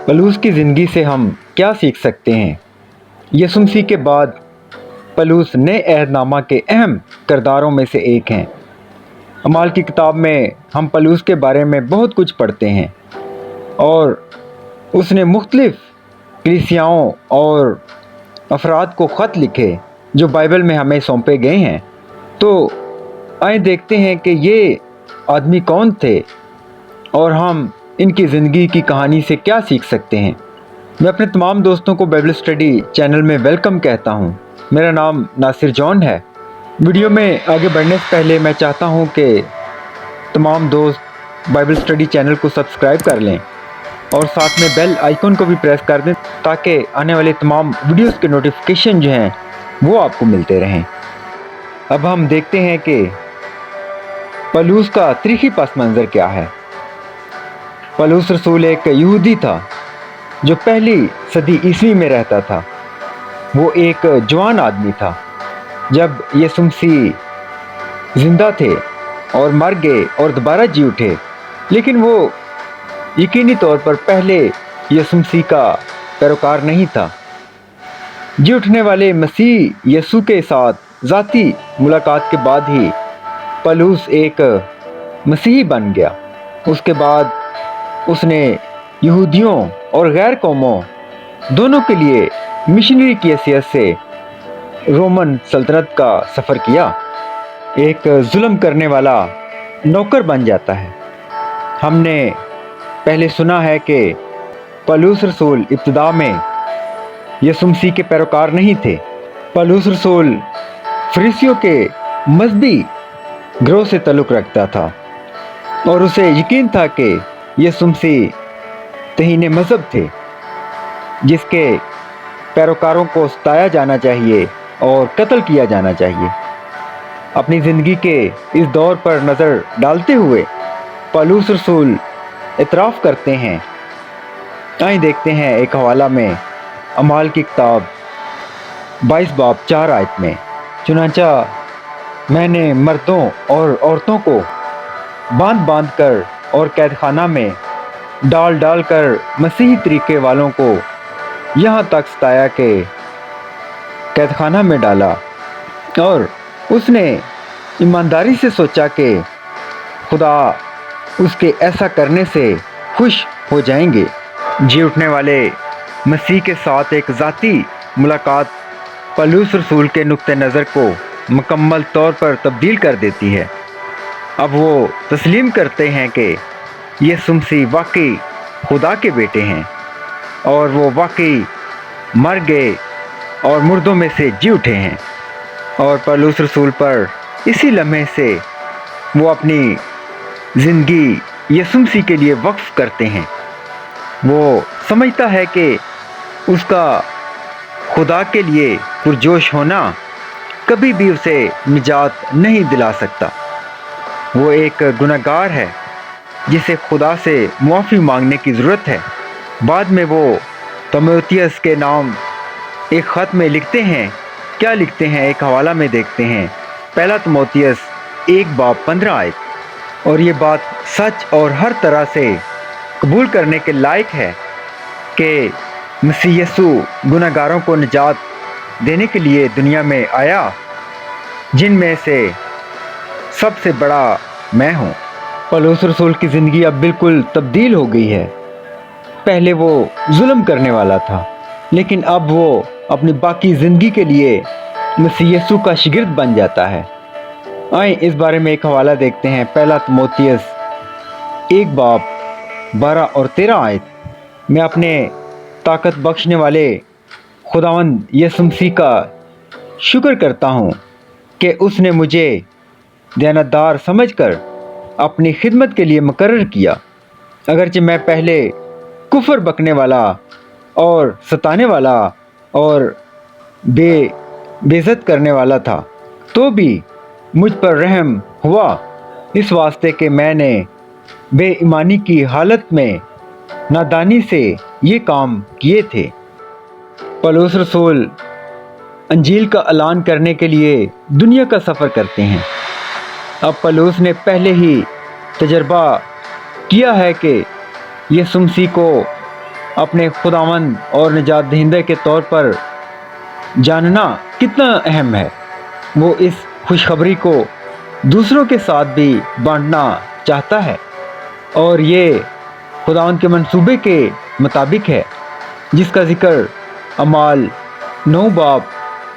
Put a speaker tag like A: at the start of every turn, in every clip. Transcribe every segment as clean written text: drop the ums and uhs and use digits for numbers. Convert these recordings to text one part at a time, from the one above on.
A: पलूस की ज़िंदगी से हम क्या सीख सकते हैं? यीशु मसीह के बाद पलूस नए अहदनामा के अहम किरदारों में से एक हैं। अमाल की किताब में हम पलूस के बारे में बहुत कुछ पढ़ते हैं और उसने मुख्तलिफ़ कलीसियाओं और अफराद को ख़त लिखे जो बाइबल में हमें सौंपे गए हैं। तो आइए देखते हैं कि ये आदमी कौन थे और हम इनकी ज़िंदगी की कहानी से क्या सीख सकते हैं। मैं अपने तमाम दोस्तों को बाइबल स्टडी चैनल में वेलकम कहता हूं। मेरा नाम नासिर जॉन है। वीडियो में आगे बढ़ने से पहले मैं चाहता हूं कि तमाम दोस्त बाइबल स्टडी चैनल को सब्सक्राइब कर लें और साथ में बेल आइकन को भी प्रेस कर दें ताकि आने वाले तमाम वीडियोस के नोटिफिकेशन जो हैं वो आपको मिलते रहें। अब हम देखते हैं कि पलूस का तारीखी पस मंज़र क्या है। पलूस रसूल एक यहूदी था जो पहली सदी ईस्वी में रहता था। वो एक जवान आदमी था जब यीशु मसीह जिंदा थे और मर गए और दोबारा जी उठे, लेकिन वो यकीनी तौर पर पहले यीशु मसीह का पैरोकार नहीं था। जी उठने वाले मसीह यीशु के साथ ज़ाती मुलाकात के बाद ही पलूस एक मसीही बन गया। उसके बाद उसने यहूदियों और गैर कौमों दोनों के लिए मिशनरी की हैसियत से रोमन सल्तनत का सफ़र किया। एक जुल्म करने वाला नौकर बन जाता है। हमने पहले सुना है कि पलूस रसूल इब्तिदा में यीशु मसीह के पैरोकार नहीं थे। पलूस रसूल फरीसियों के मजहबी गिरोह से ताल्लुक़ रखता था और उसे यकीन था कि यीशु मसीह तहीने मज़हब थे जिसके पैरोकारों को सताया जाना चाहिए और कत्ल किया जाना चाहिए। अपनी ज़िंदगी के इस दौर पर नज़र डालते हुए पलूस रसूल इतराफ़ करते हैं। आइए देखते हैं एक हवाला में अमाल की किताब 22 बाब 4 आयत में, चुनांचा मैंने मर्दों और औरतों को बांध बांध कर और कैदखाना में डाल डाल कर मसीही तरीके वालों को यहाँ तक सताया कि कैदखाना में डाला। और उसने ईमानदारी से सोचा कि खुदा उसके ऐसा करने से खुश हो जाएंगे। जी उठने वाले मसीह के साथ एक ज़ाती मुलाकात पलूस रसूल के नुक्ते नज़र को मुकम्मल तौर पर तब्दील कर देती है। अब वो तस्लीम करते हैं कि यीशु मसीह वाकई खुदा के बेटे हैं और वो वाकई मर गए और मुर्दों में से जी उठे हैं। और पलूस रसूल पर इसी लम्हे से वो अपनी ज़िंदगी यीशु मसीह के लिए वक्फ करते हैं। वो समझता है कि उसका खुदा के लिए पुरजोश होना कभी भी उसे निजात नहीं दिला सकता। वो एक गुनहगार है जिसे खुदा से मुआफ़ी मांगने की ज़रूरत है। बाद में वो तीमुथियुस के नाम एक ख़त में लिखते हैं। क्या लिखते हैं एक हवाला में देखते हैं, पहला तीमुथियुस 1 बाब 15 आयत। और ये बात सच और हर तरह से कबूल करने के लायक है कि मसीह यीशु गुनहगारों को निजात देने के लिए दुनिया में आया, जिनमें से सबसे बड़ा मैं हूँ। पलूस रसूल की ज़िंदगी अब बिल्कुल तब्दील हो गई है। पहले वो जुल्म करने वाला था, लेकिन अब वो अपनी बाकी ज़िंदगी के लिए मसीह यीशु का शागिर्द बन जाता है। आइए इस बारे में एक हवाला देखते हैं, पहला तीमुथियुस 1 बाब 12 और 13 आयत। मैं अपने ताकत बख्शने वाले खुदावंद यीशु मसीह का शुक्र करता हूँ कि उसने मुझे दयानतदार समझकर अपनी खिदमत के लिए मुकर्रर किया। अगरचे मैं पहले कुफर बकने वाला और सताने वाला और बेइज्जत करने वाला था, तो भी मुझ पर रहम हुआ, इस वास्ते कि मैंने बेईमानी की हालत में नादानी से ये काम किए थे। पलूस रसूल अंजील का ऐलान करने के लिए दुनिया का सफ़र करते हैं। अब पलूस ने पहले ही तजर्बा किया है कि यीशु मसीह को اپنے خداوند اور نجات دہندہ کے طور پر جاننا کتنا اہم ہے۔ وہ اس خوشخبری کو دوسروں کے ساتھ بھی بانٹنا چاہتا ہے، اور یہ خداوند کے منصوبے کے مطابق ہے، جس کا ذکر اعمال 9 باب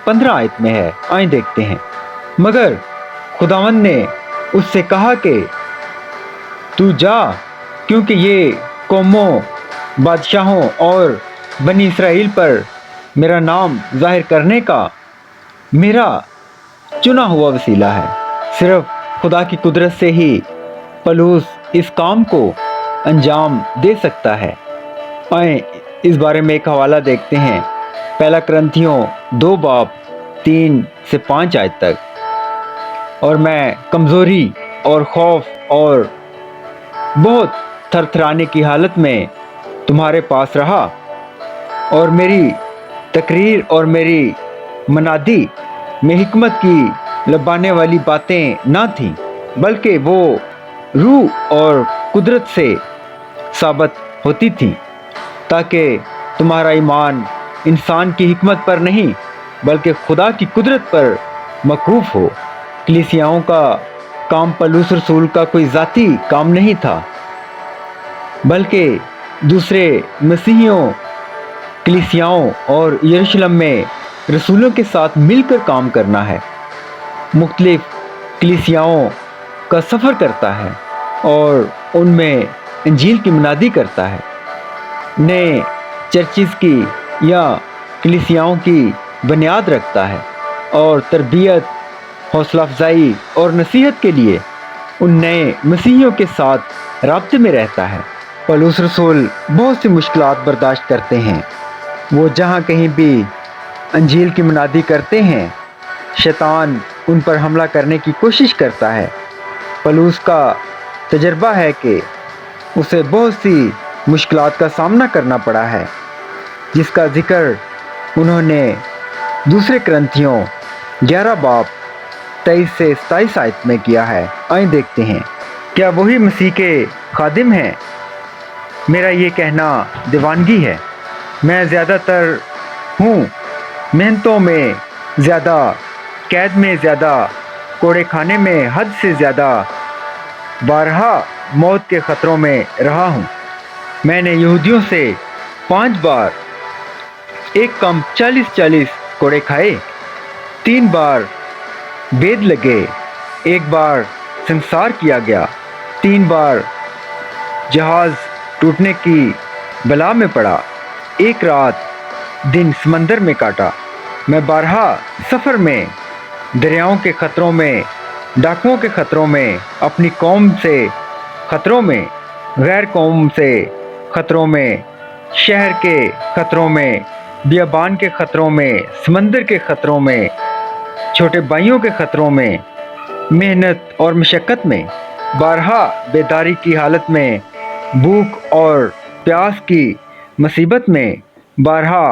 A: 15 آیت میں ہے۔ آئیں دیکھتے ہیں۔ مگر خداوند نے اس سے کہا کہ تو جا، کیونکہ یہ قوموں، بادشاہوں اور بنی اسرائیل پر میرا نام ظاہر کرنے کا میرا چنا ہوا وسیلہ ہے۔ صرف خدا کی قدرت سے ہی پولس اس کام کو انجام دے سکتا ہے۔ آئیں اس بارے میں ایک حوالہ دیکھتے ہیں۔ پہلا کرنتھیوں 2 باب 3 سے 5 آیت تک۔ اور میں کمزوری اور خوف اور بہت تھر تھرانے کی حالت میں تمہارے پاس رہا، اور میری تقریر اور میری منادی میں حکمت کی لبانے والی باتیں نہ تھیں، بلکہ وہ روح اور قدرت سے ثابت ہوتی تھیں، تاکہ تمہارا ایمان انسان کی حکمت پر نہیں بلکہ خدا کی قدرت پر موقوف ہو۔ کلیسیاؤں کا کام پولس رسول کا کوئی ذاتی کام نہیں تھا، بلکہ دوسرے مسیحیوں، کلیسیاؤں اور یروشلم میں رسولوں کے ساتھ مل کر کام کرنا ہے۔ مختلف کلیسیاؤں کا سفر کرتا ہے اور ان میں انجیل کی منادی کرتا ہے، نئے چرچز کی یا کلیسیاؤں کی بنیاد رکھتا ہے، اور تربیت، حوصلہ افزائی اور نصیحت کے لیے ان نئے مسیحیوں کے ساتھ رابطے میں رہتا ہے۔ پولس رسول بہت سی مشکلات برداشت کرتے ہیں۔ وہ جہاں کہیں بھی انجیل کی منادی کرتے ہیں، شیطان ان پر حملہ کرنے کی کوشش کرتا ہے۔ پولس کا تجربہ ہے کہ اسے بہت سی مشکلات کا سامنا کرنا پڑا ہے، جس کا ذکر انہوں نے دوسرے کرنتھیوں 11 باب 23 سے 27 آیت میں کیا ہے۔ آئیں دیکھتے ہیں۔ کیا وہی مسیح کے خادم ہیں؟ میرا یہ کہنا دیوانگی ہے۔ میں زیادہ تر ہوں، محنتوں میں زیادہ، قید میں زیادہ، کوڑے خانے میں حد سے زیادہ، بارہا موت کے خطروں میں رہا ہوں۔ میں نے یہودیوں سے 5 بار ایک کم 40 کوڑے کھائے، 3 بار بید لگے، 1 بار سنسار کیا گیا، 3 بار جہاز ٹوٹنے کی بلا میں پڑا، 1 رات دن سمندر میں کاٹا۔ میں بارہا سفر میں، دریاؤں کے خطروں میں، ڈاکوؤں کے خطروں میں، اپنی قوم سے خطروں میں، غیر قوم سے خطروں میں، شہر کے خطروں میں، بیابان کے خطروں میں، سمندر کے خطروں میں، چھوٹے بھائیوں کے خطروں میں، محنت اور مشقت میں، بارہا بیداری کی حالت میں، بھوک اور پیاس کی مصیبت میں، بارہا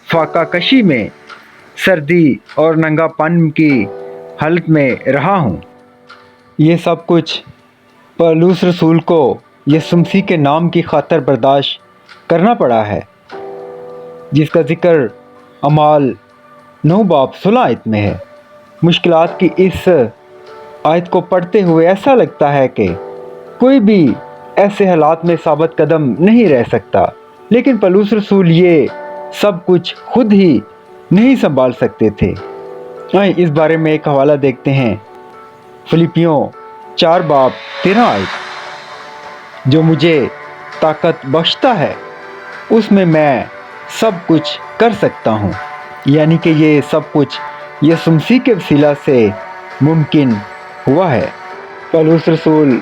A: فاقہ کشی میں، سردی اور ننگا پن کی حالت میں رہا ہوں۔ یہ سب کچھ پولس رسول کو یسوع مسیح کے نام کی خاطر برداشت کرنا پڑا ہے، جس کا ذکر اعمال 9 باب 16 آیت میں ہے۔ مشکلات کی اس آیت کو پڑھتے ہوئے ایسا لگتا ہے کہ کوئی بھی ایسے حالات میں ثابت قدم نہیں رہ سکتا، لیکن پولس رسول یہ سب کچھ خود ہی نہیں سنبھال سکتے تھے۔ آئیں اس بارے میں ایک حوالہ دیکھتے ہیں۔ فلپیوں 4 باب 13 آیت، جو مجھے طاقت بخشتا ہے اس میں سب کچھ کر سکتا ہوں، یعنی کہ یہ سب کچھ یسوع مسیح کے وسیلہ سے ممکن ہوا ہے۔ پولس رسول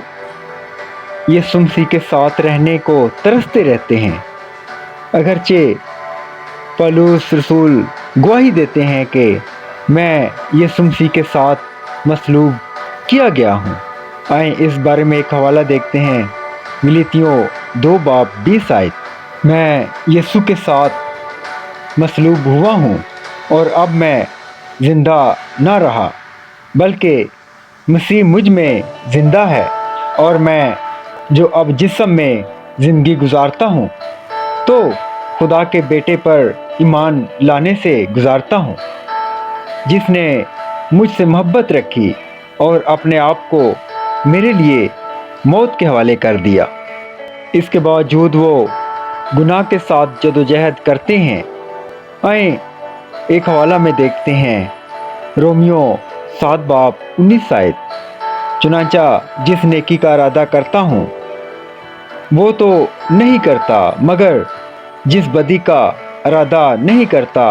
A: یسوع مسیح کے ساتھ رہنے کو ترستے رہتے ہیں، اگرچہ پولس رسول گواہی دیتے ہیں کہ میں یسوع مسیح کے ساتھ مصلوب کیا گیا ہوں۔ آئیں اس بارے میں ایک حوالہ دیکھتے ہیں۔ غلاطیوں 2 باب 20 آیت، میں یسوع کے ساتھ مصلوب ہوا ہوں، اور اب میں زندہ نہ رہا بلکہ مسیح مجھ میں زندہ ہے، اور میں جو اب جسم میں زندگی گزارتا ہوں تو खुदा के बेटे पर ईमान लाने से गुजारता हूँ, जिसने मुझसे मोहब्बत रखी और अपने आप को मेरे लिए मौत के हवाले कर दिया। इसके बावजूद वो गुनाह के साथ जदोजहद करते हैं। आए एक हवाला में देखते हैं, रोमियो 7 बाब 19 आयत। चुनांचा जिस नेकी का इरादा करता हूँ वो तो नहीं करता, मगर जिस बदी का इरादा नहीं करता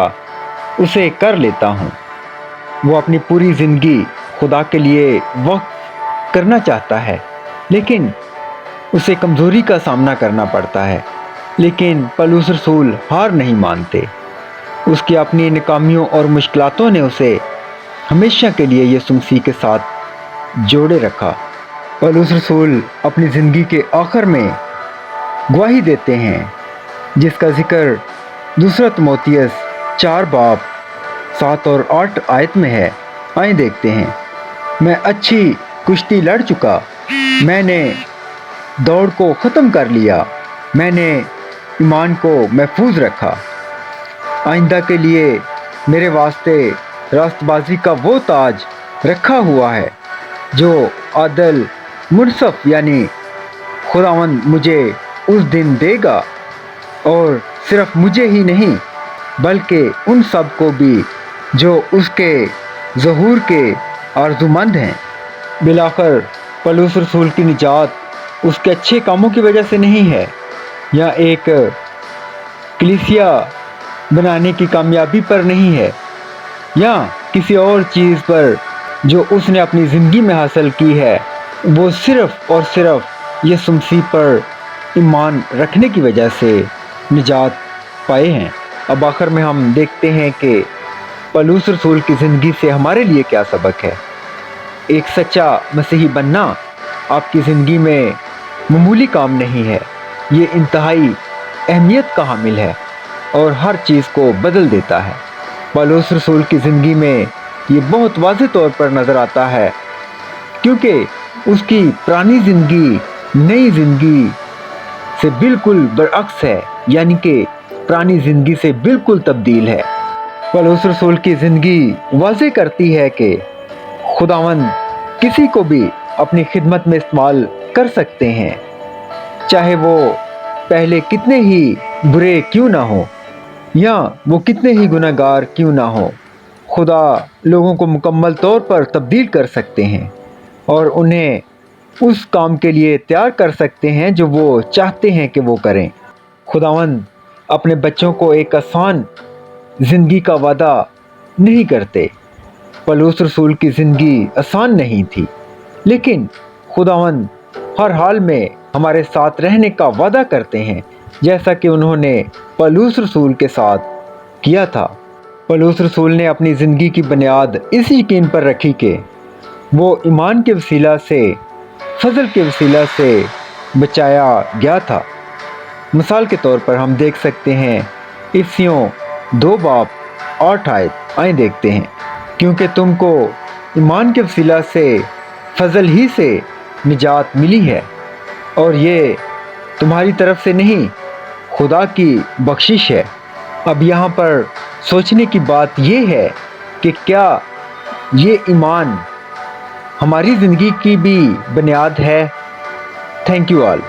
A: उसे कर लेता हूँ। वो अपनी पूरी ज़िंदगी खुदा के लिए वक्फ करना चाहता है, लेकिन उसे कमज़ोरी का सामना करना पड़ता है। लेकिन पौलुस रसूल हार नहीं मानते। उसकी अपनी नाकामियों और मुश्किलातों ने उसे हमेशा के लिए यीशु मसीह के साथ जोड़े रखा। पौलुस रसूल अपनी ज़िंदगी के आखिर में गवाही देते हैं, जिसका जिक्र 2 तीमुथियुस 4 बाब 7 और 8 आयत में है। आइए देखते हैं। मैं अच्छी कुश्ती लड़ चुका, मैंने दौड़ को ख़त्म कर लिया, मैंने ईमान को महफूज रखा। आइंदा के लिए मेरे वास्ते रास्तबाजी का वो ताज रखा हुआ है जो आदल मुनसफ यानी खुदावंद मुझे उस दिन देगा, और सिर्फ मुझे ही नहीं बल्कि उन सब को भी जो उसके ज़हूर के आरज़ूमंद हैं। बिलाखिर पौलुस रसूल की निजात उसके अच्छे कामों की वजह से नहीं है, या एक कलीसिया बनाने की कामयाबी पर नहीं है, या किसी और चीज़ पर जो उसने अपनी ज़िंदगी में हासिल की है। वो सिर्फ़ और सिर्फ यीशु मसीह पर ईमान रखने की वजह से निजात पाए हैं। अब आखिर में हम देखते हैं कि पौलुस रसूल की ज़िंदगी से हमारे लिए क्या सबक है। एक सच्चा मसीही बनना आपकी ज़िंदगी में मामूली काम नहीं है, ये इंतहाई अहमियत का हामिल है और हर चीज़ को बदल देता है। पौलुस रसूल की ज़िंदगी में ये बहुत वाज़ेह तौर पर नज़र आता है, क्योंकि उसकी पुरानी ज़िंदगी नई ज़िंदगी से बिल्कुल बरअक्स है, यानी कि पुरानी ज़िंदगी से बिल्कुल तब्दील है। पौलुस रसूल की ज़िंदगी वाज़ेह करती है कि खुदावंद किसी को भी अपनी खिदमत में इस्तेमाल कर सकते हैं, चाहे वो पहले कितने ही बुरे क्यों ना हो या वो कितने ही गुनहगार क्यों ना हो। खुदा लोगों को मुकम्मल तौर पर तब्दील कर सकते हैं और उन्हें उस काम के लिए तैयार कर सकते हैं जो वो चाहते हैं कि वो करें। खुदावंद अपने बच्चों को एक आसान ज़िंदगी का वादा नहीं करते। पौलुस रसूल की ज़िंदगी आसान नहीं थी, लेकिन खुदावंद हर हाल में हमारे साथ रहने का वादा करते हैं, जैसा कि उन्होंने पौलुस रसूल के साथ किया था। पौलुस रसूल ने अपनी ज़िंदगी की बुनियाद इस यकीन पर रखी कि वो ईमान के वसीला से, फजल के वसीला से बचाया गया था। मिसाल के तौर पर हम देख सकते हैं इफिसियों 2 बाब 8 आयत। आइए देखते हैं, क्योंकि तुमको ईमान के वसीला से फजल ही से निजात मिली है, और ये तुम्हारी तरफ से नहीं, खुदा की बख्शिश है। अब यहाँ पर सोचने की बात ये है कि क्या ये ईमान हमारी ज़िंदगी की भी बुनियाद है। Thank you all.